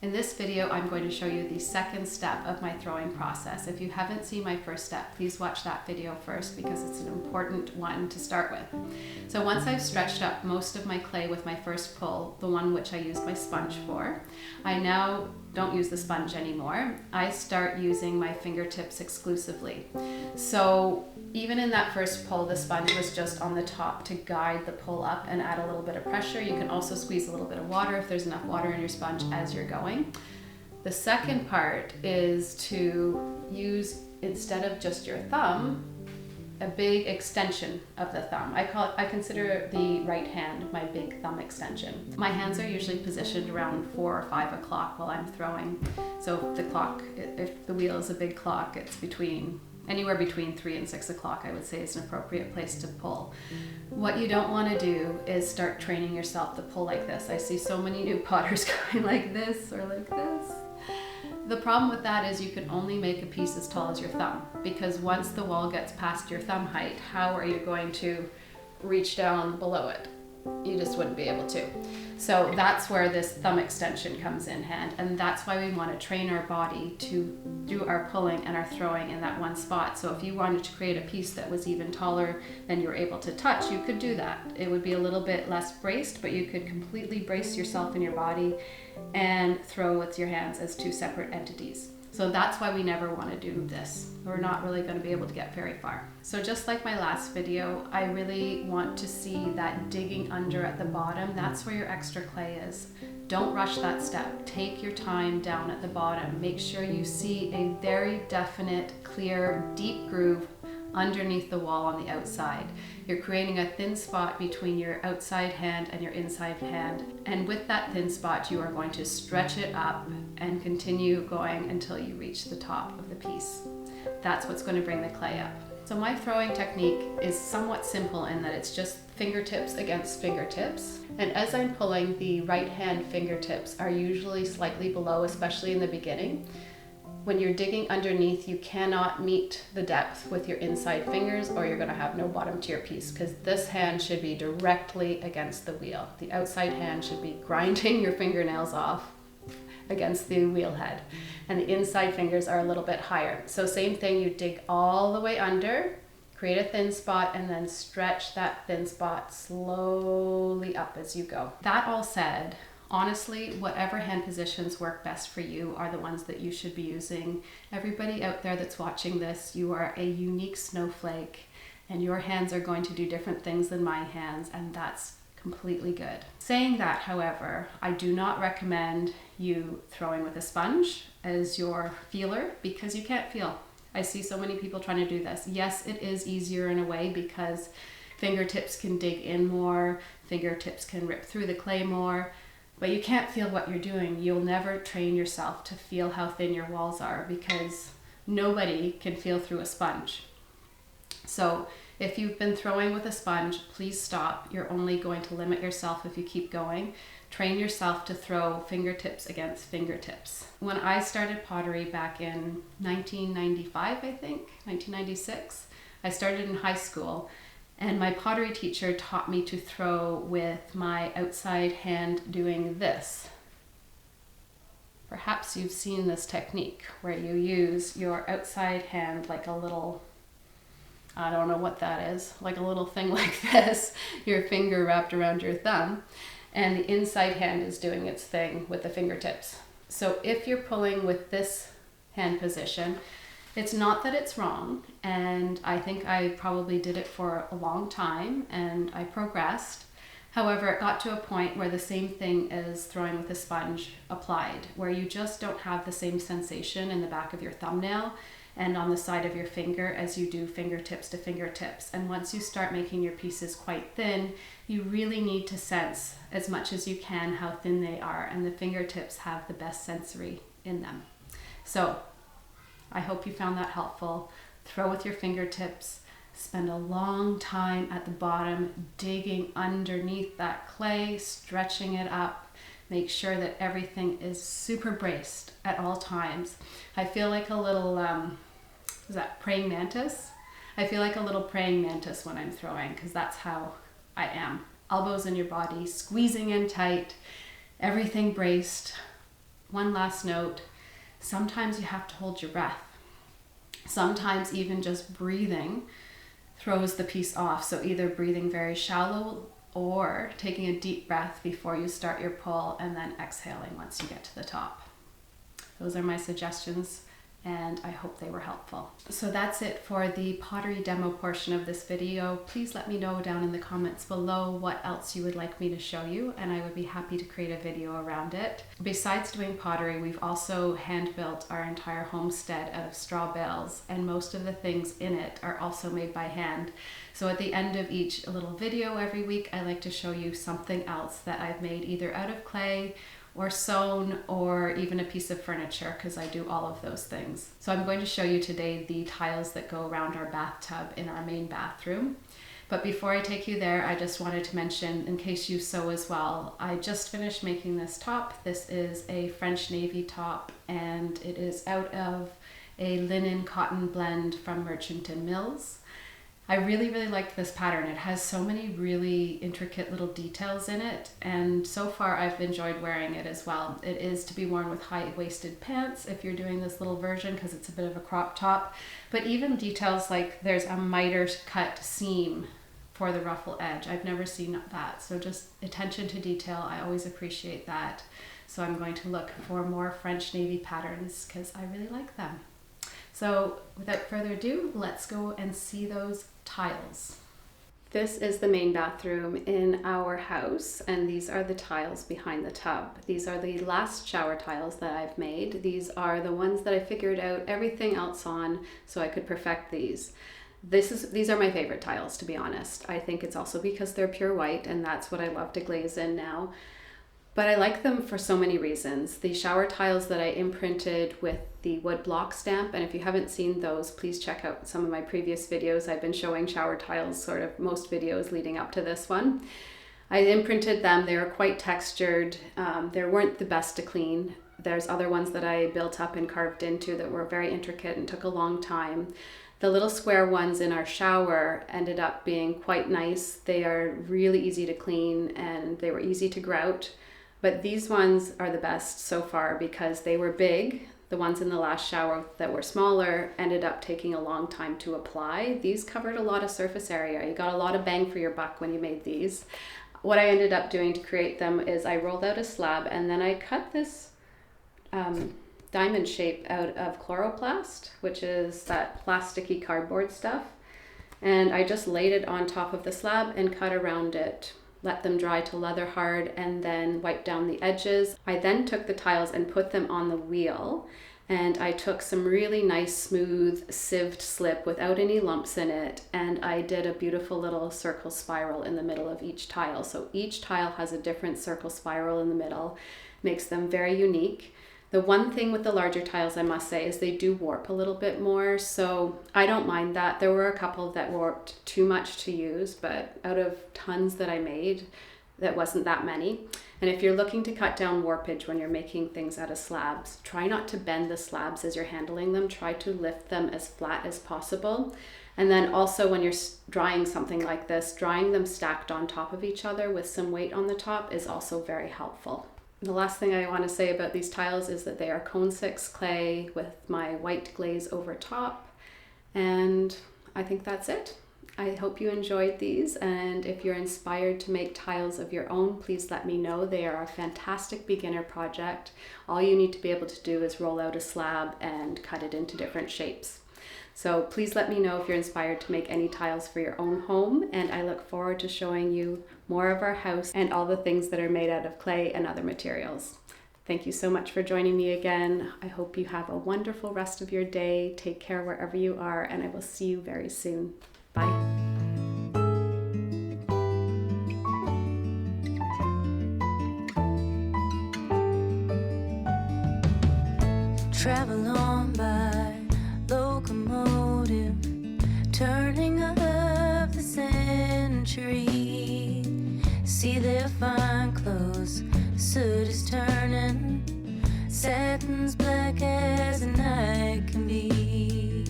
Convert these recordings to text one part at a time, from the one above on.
In this video, I'm going to show you the second step of my throwing process. If you haven't seen my first step, please watch that video first because it's an important one to start with. So once I've stretched up most of my clay with my first pull, the one which I used my sponge for, I now don't use the sponge anymore. I start using my fingertips exclusively. So even in that first pull, the sponge was just on the top to guide the pull up and add a little bit of pressure. You can also squeeze a little bit of water if there's enough water in your sponge as you're going. The second part is to use, instead of just your thumb, a big extension of the thumb. I consider the right hand my big thumb extension. My hands are usually positioned around 4 or 5 o'clock while I'm throwing. So if the wheel is a big clock, it's anywhere between 3 and 6 o'clock, I would say, is an appropriate place to pull. What you don't want to do is start training yourself to pull like this. I see so many new potters going like this or like this. The problem with that is you can only make a piece as tall as your thumb, because once the wall gets past your thumb height, how are you going to reach down below it? You just wouldn't be able to. So that's where this thumb extension comes in hand, and that's why we want to train our body to do our pulling and our throwing in that one spot. So if you wanted to create a piece that was even taller than you were able to touch, you could do that. It would be a little bit less braced, but you could completely brace yourself in your body and throw with your hands as two separate entities. So that's why we never want to do this. We're not really going to be able to get very far. So just like my last video, I really want to see that digging under at the bottom. That's where your extra clay is. Don't rush that step. Take your time down at the bottom. Make sure you see a very definite, clear, deep groove underneath the wall on the outside. You're creating a thin spot between your outside hand and your inside hand, and with that thin spot you are going to stretch it up and continue going until you reach the top of the piece. That's what's going to bring the clay up. So my throwing technique is somewhat simple in that it's just fingertips against fingertips, and as I'm pulling, the right hand fingertips are usually slightly below, especially in the beginning. When you're digging underneath, you cannot meet the depth with your inside fingers or you're going to have no bottom to your piece, because this hand should be directly against the wheel. The outside hand should be grinding your fingernails off against the wheel head, and the inside fingers are a little bit higher. So same thing, you dig all the way under, create a thin spot, and then stretch that thin spot slowly up as you go. That all said, honestly, whatever hand positions work best for you are the ones that you should be using. Everybody out there that's watching this, you are a unique snowflake, and your hands are going to do different things than my hands, and that's completely good. Saying that, however, I do not recommend you throwing with a sponge as your feeler, because you can't feel. I see so many people trying to do this. Yes, it is easier in a way because fingertips can dig in more, fingertips can rip through the clay more, but you can't feel what you're doing. You'll never train yourself to feel how thin your walls are, because nobody can feel through a sponge. So if you've been throwing with a sponge, please stop. You're only going to limit yourself if you keep going. Train yourself to throw fingertips against fingertips. When I started pottery back in 1995, I think, 1996, I started in high school. And my pottery teacher taught me to throw with my outside hand doing this. Perhaps you've seen this technique where you use your outside hand like a little, I don't know what that is, like a little thing like this, your finger wrapped around your thumb, and the inside hand is doing its thing with the fingertips. So if you're pulling with this hand position, it's not that it's wrong, and I think I probably did it for a long time and I progressed. However, it got to a point where the same thing as throwing with a sponge applied, where you just don't have the same sensation in the back of your thumbnail and on the side of your finger as you do fingertips to fingertips. And once you start making your pieces quite thin, you really need to sense as much as you can how thin they are, and the fingertips have the best sensory in them. So I hope you found that helpful. Throw with your fingertips. Spend a long time at the bottom digging underneath that clay, stretching it up. Make sure that everything is super braced at all times. I feel like a little, is that praying mantis? I feel like a little praying mantis when I'm throwing, because that's how I am. Elbows in your body, squeezing in tight, everything braced. One last note, sometimes you have to hold your breath. Sometimes even just breathing throws the piece off. So either breathing very shallow or taking a deep breath before you start your pull and then exhaling once you get to the top. Those are my suggestions, and I hope they were helpful. So that's it for the pottery demo portion of this video. Please let me know down in the comments below what else you would like me to show you, and I would be happy to create a video around it. Besides doing pottery, we've also hand built our entire homestead out of straw bales, and most of the things in it are also made by hand. So at the end of each little video every week, I like to show you something else that I've made either out of clay or sewn, or even a piece of furniture, because I do all of those things. So I'm going to show you today the tiles that go around our bathtub in our main bathroom. But before I take you there, I just wanted to mention, in case you sew as well, I just finished making this top. This is a French navy top, and it is out of a linen cotton blend from Merchant & Mills. I really liked this pattern. It has so many really intricate little details in it, and so far I've enjoyed wearing it as well. It is to be worn with high-waisted pants if you're doing this little version, because it's a bit of a crop top, but even details like there's a miter cut seam for the ruffle edge. I've never seen that, so just attention to detail, I always appreciate that. So I'm going to look for more French navy patterns because I really like them. So without further ado, let's go and see those tiles. This is the main bathroom in our house, and these are the tiles behind the tub. These are the last shower tiles that I've made. These are the ones that I figured out everything else on so I could perfect these. These are my favorite tiles, to be honest. I think it's also because they're pure white, and that's what I love to glaze in now. But I like them for so many reasons. The shower tiles that I imprinted with the wood block stamp, and if you haven't seen those, please check out some of my previous videos. I've been showing shower tiles sort of most videos leading up to this one. I imprinted them. They were quite textured. They weren't the best to clean. There's other ones that I built up and carved into that were very intricate and took a long time. The little square ones in our shower ended up being quite nice. They are really easy to clean and they were easy to grout. But these ones are the best so far because they were big. The ones in the last shower that were smaller ended up taking a long time to apply. These covered a lot of surface area. You got a lot of bang for your buck when you made these. What I ended up doing to create them is I rolled out a slab and then I cut this diamond shape out of chloroplast, which is that plasticky cardboard stuff. And I just laid it on top of the slab and cut around it. Let them dry to leather hard and then wipe down the edges. I then took the tiles and put them on the wheel, and I took some really nice smooth sieved slip without any lumps in it, and I did a beautiful little circle spiral in the middle of each tile. So each tile has a different circle spiral in the middle, makes them very unique. The one thing with the larger tiles, I must say, is they do warp a little bit more, so I don't mind that. There were a couple that warped too much to use, but out of tons that I made, that wasn't that many. And if you're looking to cut down warpage when you're making things out of slabs, try not to bend the slabs as you're handling them. Try to lift them as flat as possible. And then also when you're drying something like this, drying them stacked on top of each other with some weight on the top is also very helpful. The last thing I want to say about these tiles is that they are cone 6 clay with my white glaze over top, and I think that's it. I hope you enjoyed these, and if you're inspired to make tiles of your own, please let me know. They are a fantastic beginner project. All you need to be able to do is roll out a slab and cut it into different shapes. So please let me know if you're inspired to make any tiles for your own home, and I look forward to showing you more of our house and all the things that are made out of clay and other materials. Thank you so much for joining me again. I hope you have a wonderful rest of your day. Take care wherever you are, and I will see you very soon. Bye. Travel on by locomotive, turning of the century. See their fine clothes, soot is turning, satin's black as the night can be.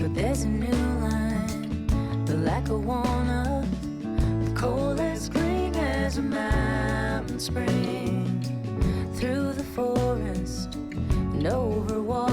But there's a new line, the like a walnut, cold as green as a mountain spring. through the forest and over water.